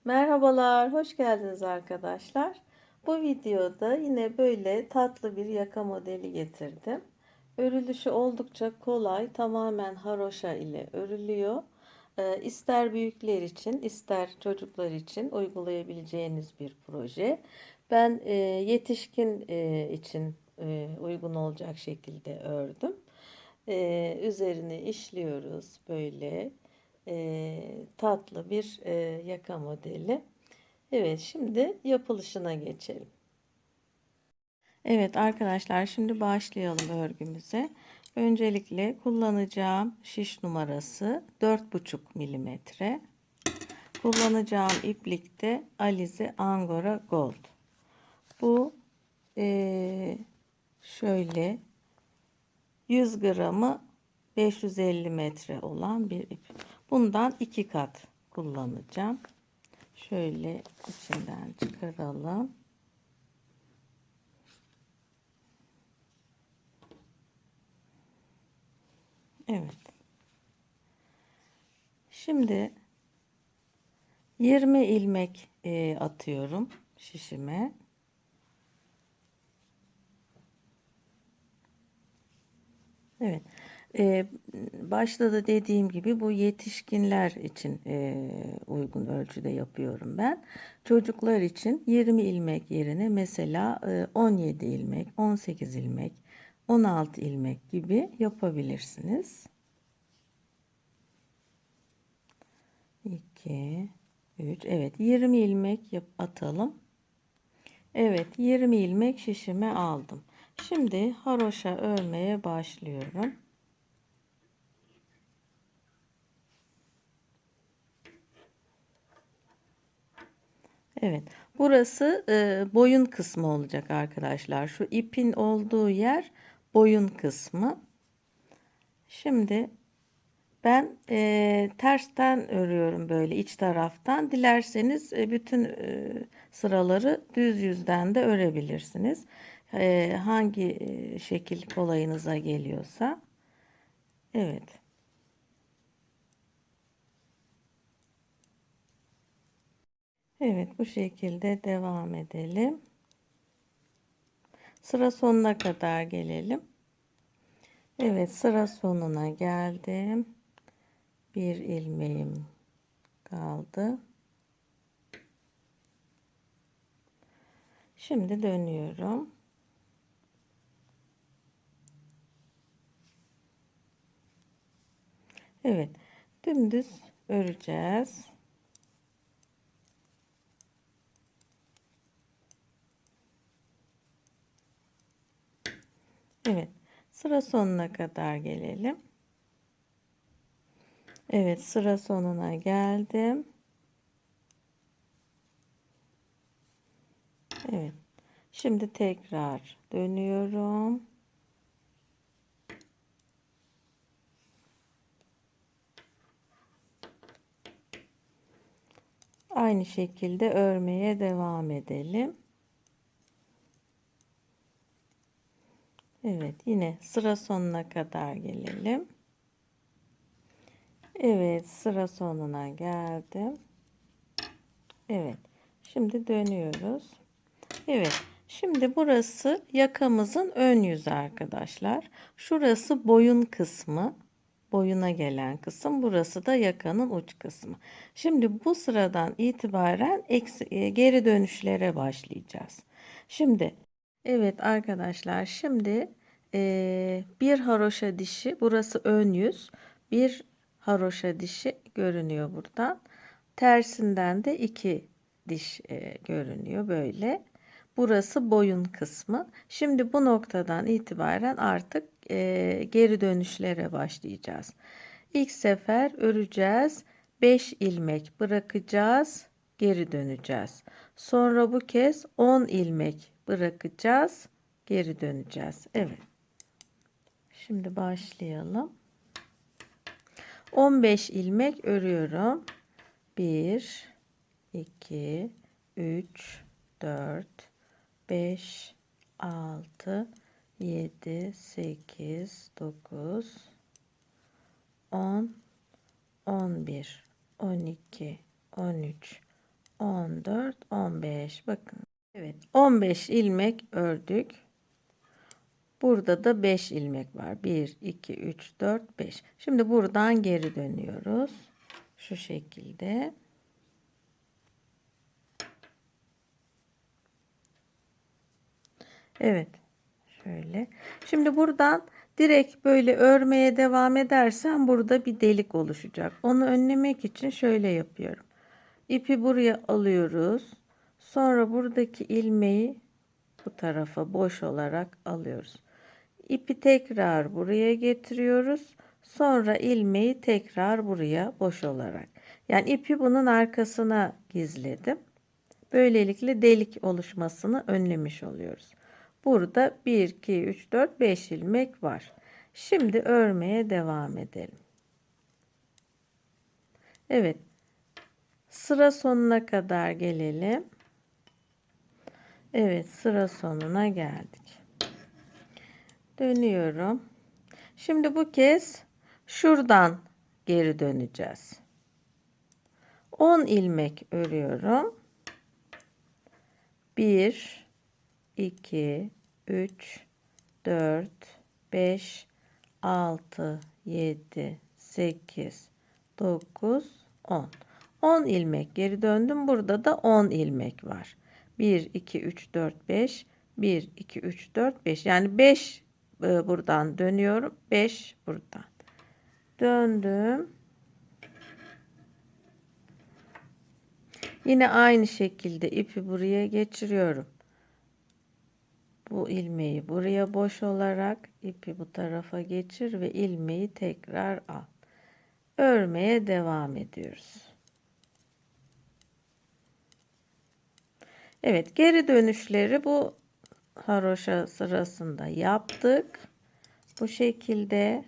Merhabalar, hoş geldiniz arkadaşlar. Bu videoda yine böyle tatlı bir yaka modeli getirdim. Örülüşü oldukça kolay, tamamen haroşa ile örülüyor. İster büyükler için, ister çocuklar için uygulayabileceğiniz bir proje. Ben yetişkin için uygun olacak şekilde ördüm. Üzerine işliyoruz böyle tatlı bir yaka modeli. Evet, şimdi yapılışına geçelim. Evet arkadaşlar, şimdi başlayalım örgümüze. Öncelikle kullanacağım şiş numarası 4,5 milimetre. Kullanacağım iplik de Alize Angora Gold. Bu şöyle 100 gramı 550 metre olan bir ip. Bundan 2 kat kullanacağım. Şöyle içinden çıkaralım. Evet. Şimdi 20 ilmek atıyorum şişime. Evet. E, Başta da dediğim gibi bu yetişkinler için uygun ölçüde yapıyorum ben. Çocuklar için 20 ilmek yerine mesela 17 ilmek, 18 ilmek, 16 ilmek gibi yapabilirsiniz. 2, 3, evet 20 ilmek atalım. Evet 20 ilmek şişime aldım. Şimdi haroşa örmeye başlıyorum. Evet, burası boyun kısmı olacak arkadaşlar. Şu ipin olduğu yer boyun kısmı. Şimdi ben tersten örüyorum böyle iç taraftan. Dilerseniz bütün sıraları düz yüzden de örebilirsiniz. Hangi şekil kolayınıza geliyorsa. Evet. Evet, bu şekilde devam edelim. Sıra sonuna kadar gelelim. Evet, sıra sonuna geldim. Bir ilmeğim kaldı. Şimdi dönüyorum. Evet, dümdüz öreceğiz. Evet, sıra sonuna kadar gelelim. Evet, sıra sonuna geldim. Evet, şimdi tekrar dönüyorum. Aynı şekilde örmeye devam edelim. Evet, yine sıra sonuna kadar gelelim. Evet, sıra sonuna geldim. Evet, şimdi dönüyoruz. Evet, şimdi burası yakamızın ön yüzü arkadaşlar. Şurası boyun kısmı. Boyuna gelen kısım. Burası da yakanın uç kısmı. Şimdi bu sıradan itibaren geri dönüşlere başlayacağız. Şimdi evet arkadaşlar, şimdi bir haroşa dişi, burası ön yüz, bir haroşa dişi görünüyor buradan. Tersinden de iki diş görünüyor böyle. Burası boyun kısmı. Şimdi bu noktadan itibaren artık geri dönüşlere başlayacağız. İlk sefer öreceğiz. 5 ilmek bırakacağız. Geri döneceğiz. Sonra bu kez 10 ilmek bırakacağız. Geri döneceğiz. Evet. Şimdi başlayalım. 15 ilmek örüyorum. 1, 2, 3, 4, 5, 6, 7, 8, 9, 10, 11, 12, 13, 14, 15. Bakın. Evet, 15 ilmek ördük. Burada da 5 ilmek var. 1, 2, 3, 4, 5. Şimdi buradan geri dönüyoruz. Şu şekilde. Evet. Şöyle. Şimdi buradan direkt böyle örmeye devam edersen burada bir delik oluşacak. Onu önlemek için şöyle yapıyorum. İpi buraya alıyoruz. Sonra buradaki ilmeği bu tarafa boş olarak alıyoruz. İpi tekrar buraya getiriyoruz. Sonra ilmeği tekrar buraya boş olarak. Yani ipi bunun arkasına gizledim. Böylelikle delik oluşmasını önlemiş oluyoruz. Burada 1, 2, 3, 4, 5 ilmek var. Şimdi örmeye devam edelim. Evet. Sıra sonuna kadar gelelim. Evet, sıra sonuna geldik. Dönüyorum. Şimdi bu kez şuradan geri döneceğiz. 10 ilmek örüyorum. 1, 2, 3, 4, 5, 6, 7, 8, 9, 10. 10 ilmek geri döndüm. Burada da 10 ilmek var. 1, 2, 3, 4, 5. 1, 2, 3, 4, 5. Yani 5 buradan dönüyorum. 5 buradan. Döndüm. Yine aynı şekilde ipi buraya geçiriyorum. Bu ilmeği buraya boş olarak ipi bu tarafa geçir ve ilmeği tekrar al. Örmeye devam ediyoruz. Evet, geri dönüşleri bu haroşa sırasında yaptık. Bu şekilde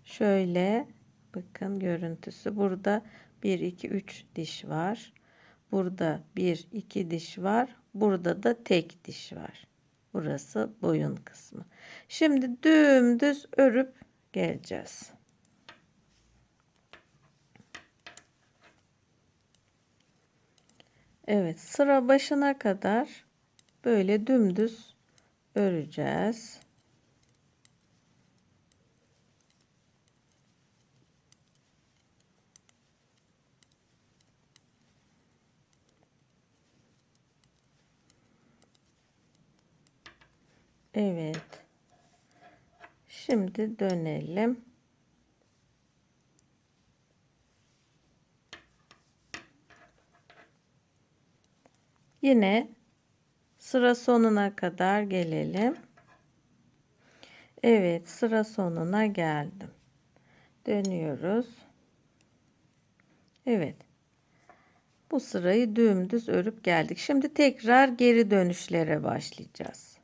şöyle bakın görüntüsü. Burada 1, 2, 3 diş var. Burada 1, 2 diş var. Burada da tek diş var. Burası boyun kısmı. Şimdi dümdüz örüp geleceğiz. Evet, sıra başına kadar böyle dümdüz öreceğiz. Evet. Şimdi dönelim. Yine sıra sonuna kadar gelelim. Evet, sıra sonuna geldim. Dönüyoruz. Evet. Bu sırayı dümdüz örüp geldik. Şimdi tekrar geri dönüşlere başlayacağız.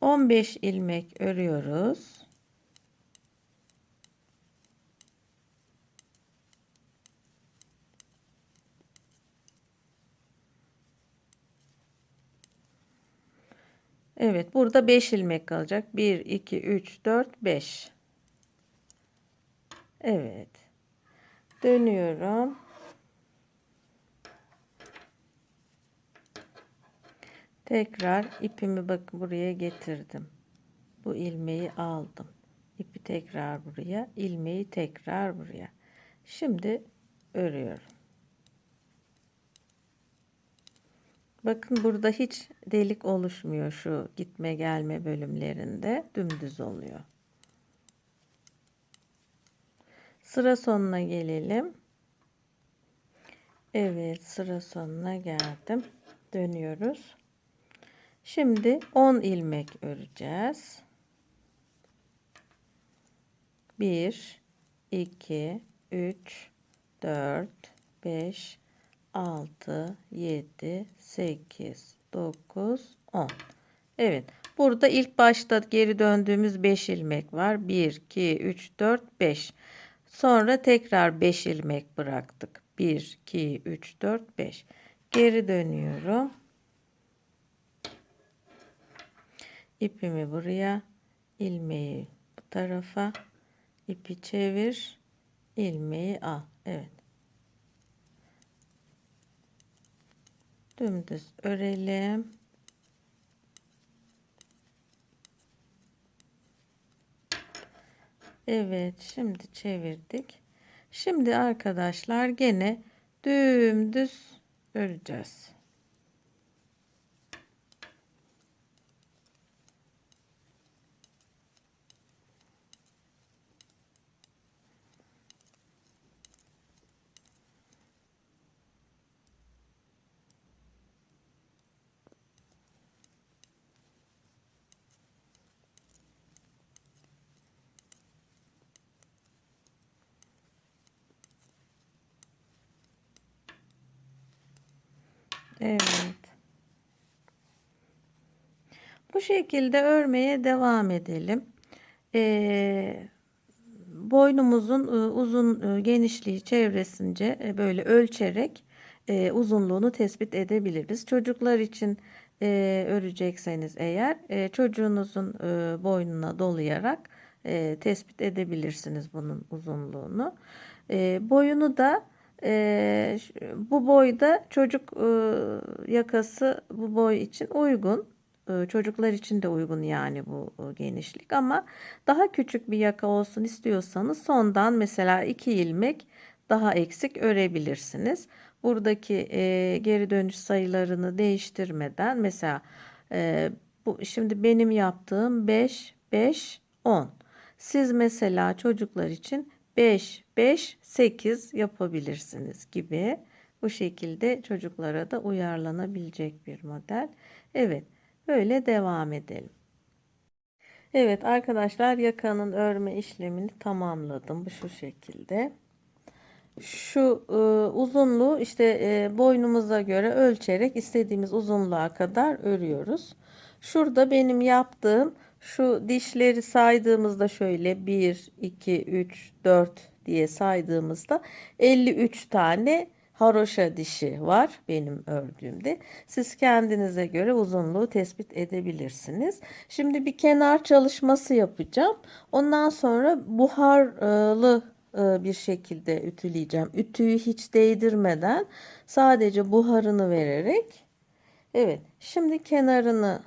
15 ilmek örüyoruz. Evet, burada 5 ilmek kalacak. 1, 2, 3, 4, 5. Evet. Dönüyorum. Tekrar ipimi bakın buraya getirdim. Bu ilmeği aldım. İpi tekrar buraya, ilmeği tekrar buraya. Şimdi örüyorum. Bakın burada hiç delik oluşmuyor şu gitme gelme bölümlerinde. Dümdüz oluyor. Sıra sonuna gelelim. Evet, sıra sonuna geldim. Dönüyoruz. Şimdi 10 ilmek öreceğiz. 1, 2, 3, 4, 5, 6, 7, 8, 9, 10. Evet. Burada ilk başta geri döndüğümüz 5 ilmek var. 1, 2, 3, 4, 5. Sonra tekrar 5 ilmek bıraktık. 1, 2, 3, 4, 5. Geri dönüyorum. İpimi buraya, ilmeği bu tarafa, ipi çevir. ilmeği al. Evet. Dümdüz örelim. Evet, şimdi çevirdik. Şimdi arkadaşlar gene dümdüz öreceğiz. Evet. Bu şekilde örmeye devam edelim. Boynumuzun uzun genişliği çevresince böyle ölçerek uzunluğunu tespit edebiliriz. Çocuklar için örecekseniz eğer çocuğunuzun boynuna dolayarak tespit edebilirsiniz bunun uzunluğunu. Boyunu da bu boyda çocuk yakası bu boy için uygun. Çocuklar için de uygun yani bu genişlik, ama daha küçük bir yaka olsun istiyorsanız sondan mesela 2 ilmek daha eksik örebilirsiniz. Buradaki geri dönüş sayılarını değiştirmeden mesela bu şimdi benim yaptığım 5 5 10. Siz mesela çocuklar için 5 5 8 yapabilirsiniz gibi. Bu şekilde çocuklara da uyarlanabilecek bir model. Evet. Böyle devam edelim. Evet arkadaşlar, yakanın örme işlemini tamamladım. Bu şu şekilde. Şu uzunluğu işte boynumuza göre ölçerek istediğimiz uzunluğa kadar örüyoruz. Şurada benim yaptığım, şu dişleri saydığımızda şöyle 1, 2, 3, 4 diye saydığımızda 53 tane haroşa dişi var benim ördüğümde. Siz kendinize göre uzunluğu tespit edebilirsiniz. Şimdi bir kenar çalışması yapacağım. Ondan sonra buharlı bir şekilde ütüleyeceğim. Ütüyü hiç değdirmeden sadece buharını vererek. Evet, şimdi kenarını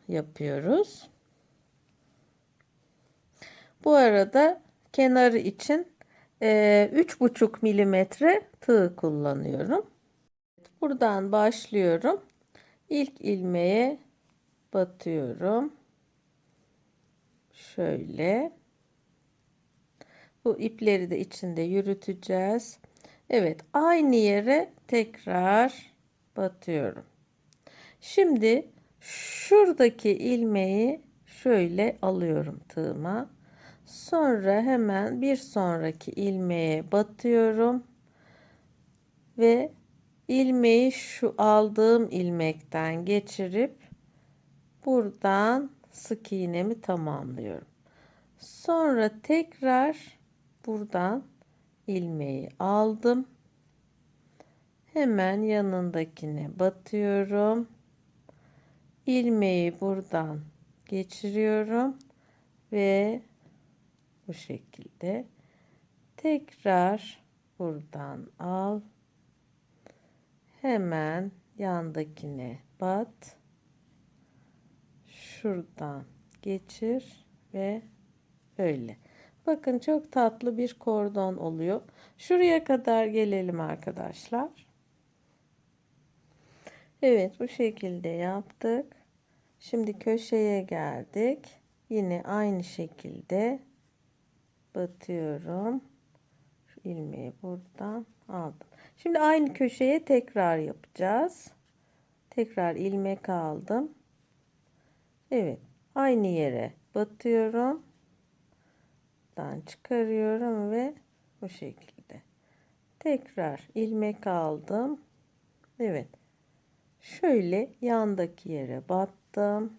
yapıyoruz. Bu arada kenarı için 3,5 milimetre tığ kullanıyorum. Buradan başlıyorum. İlk ilmeğe batıyorum. Şöyle. Bu ipleri de içinde yürüteceğiz. Evet, aynı yere tekrar batıyorum. Şimdi şuradaki ilmeği şöyle alıyorum tığıma. Sonra hemen bir sonraki ilmeğe batıyorum ve ilmeği şu aldığım ilmekten geçirip buradan sık iğnemi tamamlıyorum. Sonra tekrar buradan ilmeği aldım. Hemen yanındakine batıyorum. İlmeği buradan geçiriyorum ve bu şekilde tekrar buradan al. Hemen yandakine bat. Şuradan geçir ve öyle. Bakın çok tatlı bir kordon oluyor. Şuraya kadar gelelim arkadaşlar. Evet, bu şekilde yaptık. Şimdi köşeye geldik. Yine aynı şekilde batıyorum. Şu ilmeği buradan aldım. Şimdi aynı köşeye tekrar yapacağız. Tekrar ilmek aldım. Evet, aynı yere batıyorum. Buradan çıkarıyorum ve bu şekilde. Tekrar ilmek aldım. Evet. Şöyle yandaki yere battım.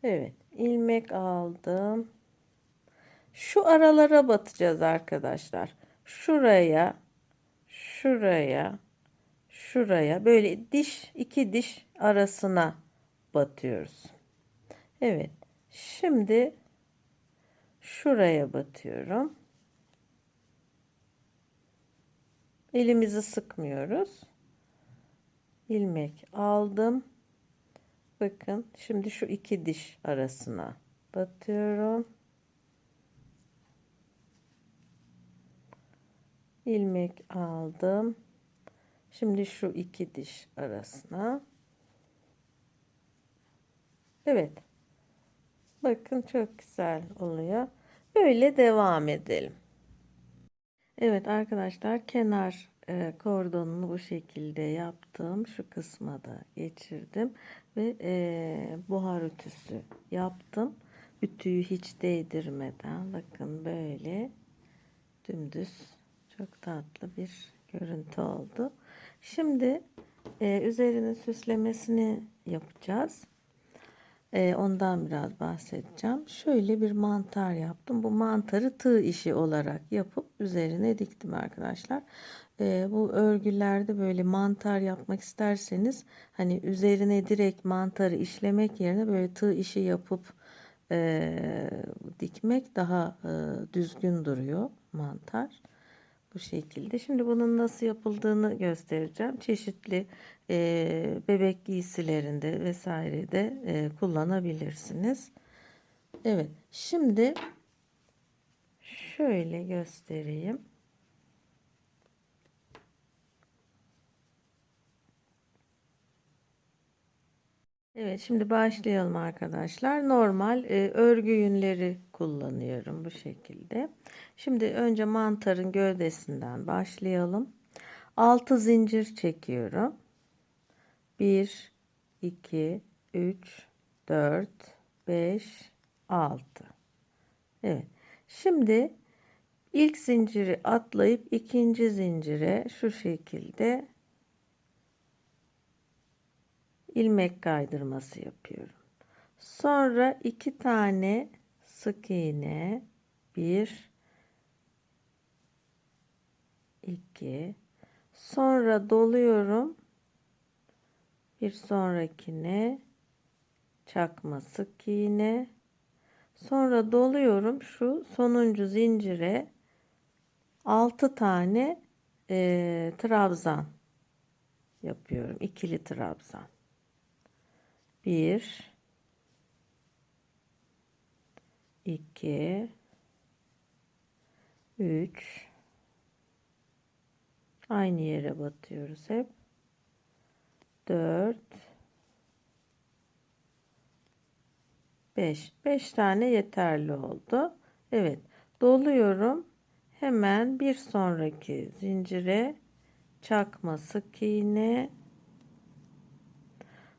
Evet, ilmek aldım. Şu aralara batacağız arkadaşlar. Şuraya, şuraya, şuraya böyle iki diş arasına batıyoruz. Evet. Şimdi şuraya batıyorum. Elimizi sıkmıyoruz. İlmek aldım. Bakın şimdi şu iki diş arasına batıyorum. İlmek aldım. Şimdi şu iki diş arasına. Evet. Bakın çok güzel oluyor. Böyle devam edelim. Evet arkadaşlar, kenar kordonunu bu şekilde yaptım. Şu kısma da geçirdim ve buhar ütüsü yaptım. Ütüyü hiç değdirmeden bakın böyle dümdüz çok tatlı bir görüntü oldu. Şimdi üzerinin süslemesini yapacağız. Ondan biraz bahsedeceğim. Şöyle bir mantar yaptım. Bu mantarı tığ işi olarak yapıp üzerine diktim arkadaşlar. Bu örgülerde böyle mantar yapmak isterseniz hani üzerine direkt mantarı işlemek yerine böyle tığ işi yapıp dikmek daha düzgün duruyor mantar. Bu şekilde. Şimdi bunun nasıl yapıldığını göstereceğim. Çeşitli bebek giysilerinde vesairede kullanabilirsiniz. Evet. Şimdi şöyle göstereyim. Evet, şimdi başlayalım arkadaşlar. Normal örgü yünleri kullanıyorum bu şekilde. Şimdi önce mantarın gövdesinden başlayalım. 6 zincir çekiyorum. 1, 2, 3, 4, 5, 6. Evet. Şimdi ilk zinciri atlayıp ikinci zincire şu şekilde ilmek kaydırması yapıyorum. Sonra 2 tane sık iğne, 1, 2, sonra doluyorum. Bir sonrakine çakma sık iğne, sonra doluyorum şu sonuncu zincire 6 tane trabzan yapıyorum. İkili trabzan. 1, 2, 3, aynı yere batıyoruz hep. 4, 5. 5 tane yeterli oldu. Evet. Doluyorum. Hemen bir sonraki zincire çakma sık iğne,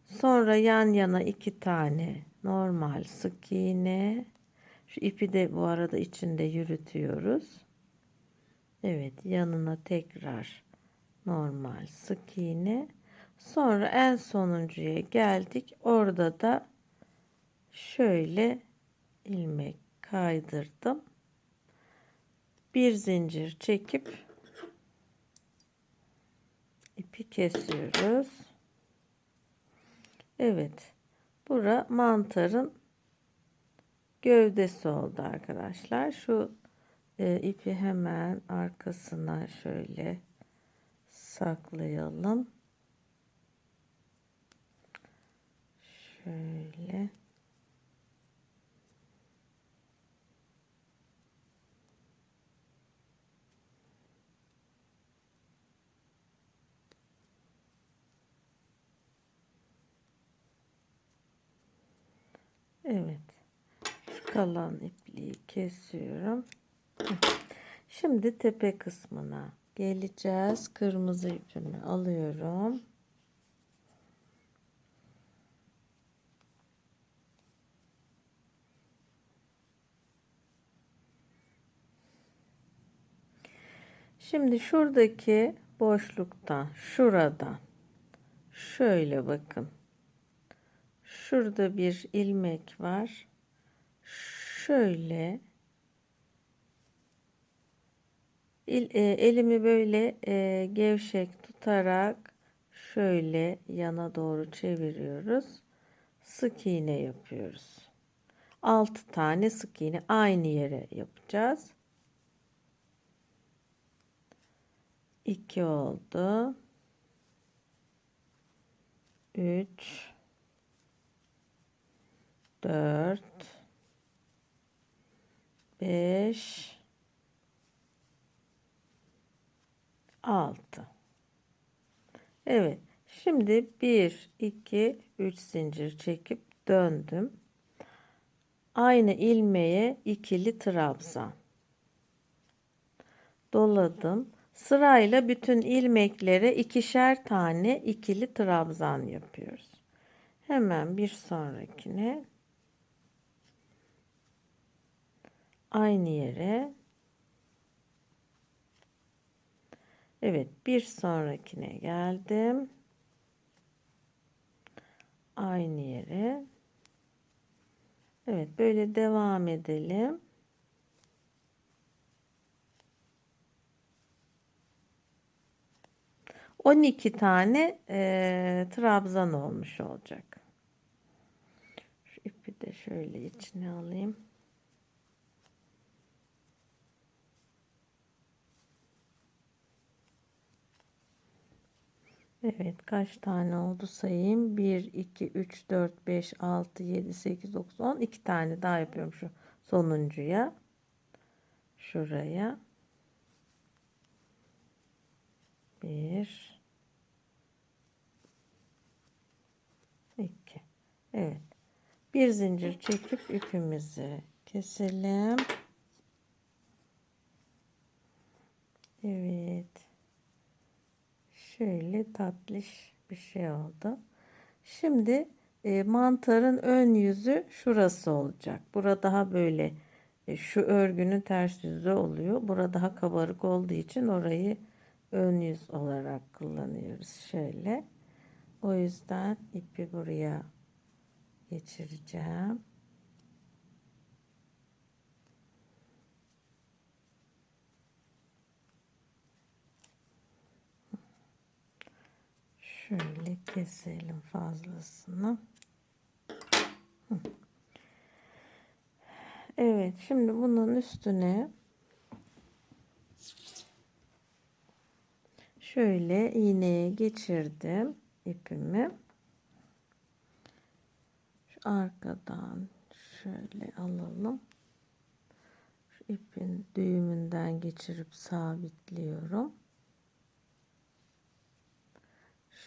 sonra yan yana 2 tane normal sık iğne. Şu ipi de bu arada içinde yürütüyoruz. Evet, yanına tekrar normal sık iğne. Sonra en sonuncuya geldik. Orada da şöyle ilmek kaydırdım. Bir zincir çekip ipi kesiyoruz. Evet. Bura mantarın gövdesi oldu arkadaşlar. Şu ipi hemen arkasına şöyle saklayalım. Şöyle. Evet. Şu kalan ipliği kesiyorum. Şimdi tepe kısmına geleceğiz. Kırmızı ipimi alıyorum. Şimdi şuradaki boşluktan, şuradan şöyle bakın. Şurada bir ilmek var. Şöyle elimi böyle gevşek tutarak şöyle yana doğru çeviriyoruz. Sık iğne yapıyoruz. 6 tane sık iğne aynı yere yapacağız. 2 oldu. 3 4 5 6. Evet. Şimdi 1 2 3 zincir çekip döndüm. Aynı ilmeğe ikili trabzan doladım. Sırayla bütün ilmeklere ikişer tane ikili trabzan yapıyoruz. Hemen bir sonrakine aynı yere. Evet, bir sonrakine geldim. Aynı yere. Evet, böyle devam edelim. On iki tane trabzan olmuş olacak. Şu ipi de şöyle içine alayım. Evet, kaç tane oldu sayayım. 1 2 3 4 5 6 7 8 9 10. 2 tane daha yapıyorum şu sonuncuya. Şuraya. 1 2. Evet. Bir zincir çekip ipimizi keselim. Evet. Şöyle tatlış bir şey oldu. Şimdi mantarın ön yüzü şurası olacak. Burada daha böyle şu örgünün ters yüzü oluyor. Burada daha kabarık olduğu için orayı ön yüz olarak kullanıyoruz. Şöyle. O yüzden ipi buraya geçireceğim. Şöyle keselim fazlasını. Evet, şimdi bunun üstüne şöyle iğneye geçirdim ipimi. Şu arkadan şöyle alalım. Şu ipin düğümünden geçirip sabitliyorum.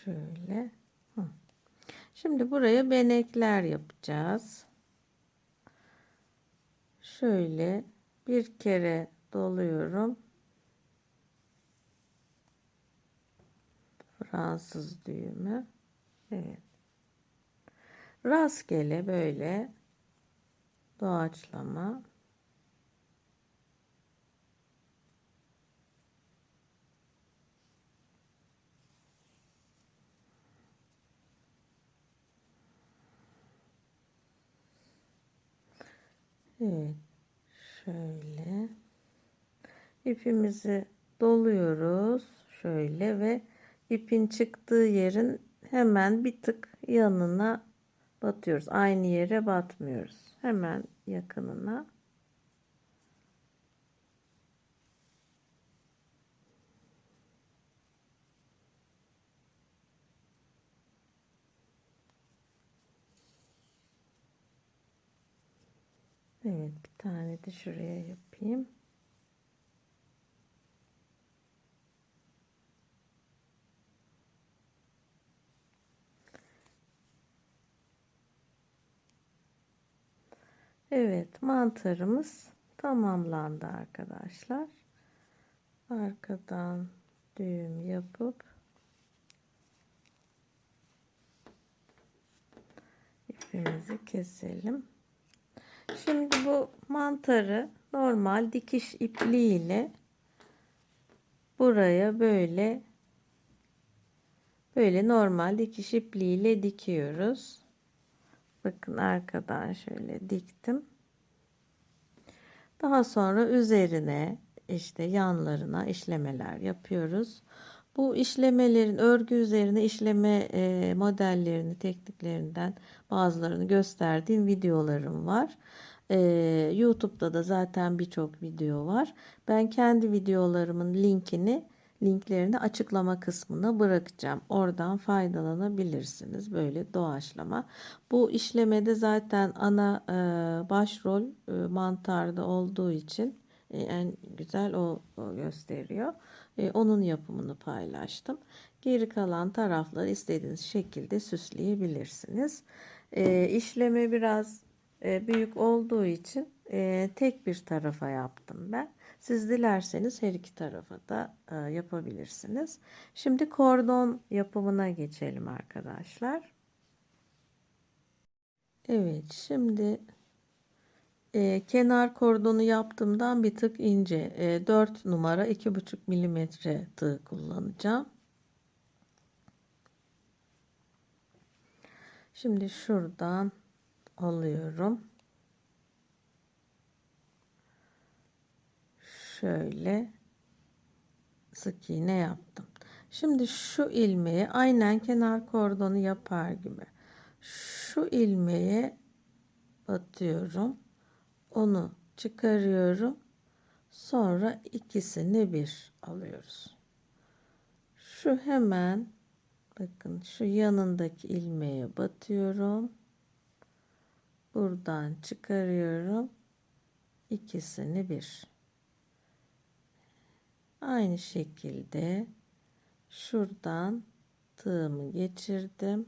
Şöyle. Şimdi buraya benekler yapacağız. Şöyle bir kere doluyorum. Fransız düğümü. Evet. Rastgele böyle doğaçlama. Evet. Şöyle ipimizi doluyoruz şöyle ve ipin çıktığı yerin hemen bir tık yanına batıyoruz. Aynı yere batmıyoruz. Hemen yakınına. Evet, bir tane de şuraya yapayım. Evet, mantarımız tamamlandı arkadaşlar. Arkadan düğüm yapıp ipimizi keselim. Şimdi bu mantarı normal dikiş ipliğiyle buraya böyle normal dikiş ipliğiyle dikiyoruz. Bakın arkadan şöyle diktim. Daha sonra üzerine işte yanlarına işlemeler yapıyoruz. Bu işlemelerin örgü üzerine işleme modellerini, tekniklerinden bazılarını gösterdiğim videolarım var. YouTube'da da zaten birçok video var. Ben kendi videolarımın linklerini açıklama kısmına bırakacağım. Oradan faydalanabilirsiniz. Böyle doğaçlama. Bu işlemede zaten ana başrol mantarda olduğu için en güzel o gösteriyor. Onun yapımını paylaştım. Geri kalan tarafları istediğiniz şekilde süsleyebilirsiniz. İşleme biraz büyük olduğu için tek bir tarafa yaptım ben. Siz dilerseniz her iki tarafa da yapabilirsiniz. Şimdi kordon yapımına geçelim arkadaşlar. Evet, şimdi kenar kordonu yaptığımdan bir tık ince. 4 numara 2,5 milimetre tığ kullanacağım. Şimdi şuradan alıyorum. Şöyle sık iğne yaptım. Şimdi şu ilmeği aynen kenar kordonu yapar gibi şu ilmeğe batıyorum. Onu çıkarıyorum. Sonra ikisini bir alıyoruz. Şu hemen bakın şu yanındaki ilmeğe batıyorum. Buradan çıkarıyorum. İkisini bir. Aynı şekilde şuradan tığımı geçirdim.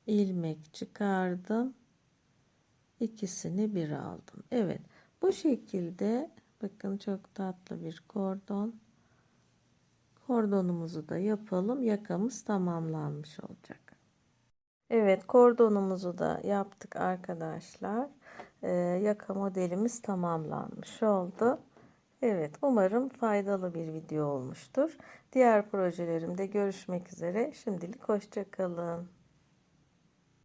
İlmek çıkardım. İkisini bir aldım. Evet. Bu şekilde bakın çok tatlı bir kordon. Kordonumuzu da yapalım. Yakamız tamamlanmış olacak. Evet, kordonumuzu da yaptık arkadaşlar. Yaka modelimiz tamamlanmış oldu. Evet, umarım faydalı bir video olmuştur. Diğer projelerimde görüşmek üzere. Şimdilik hoşça kalın.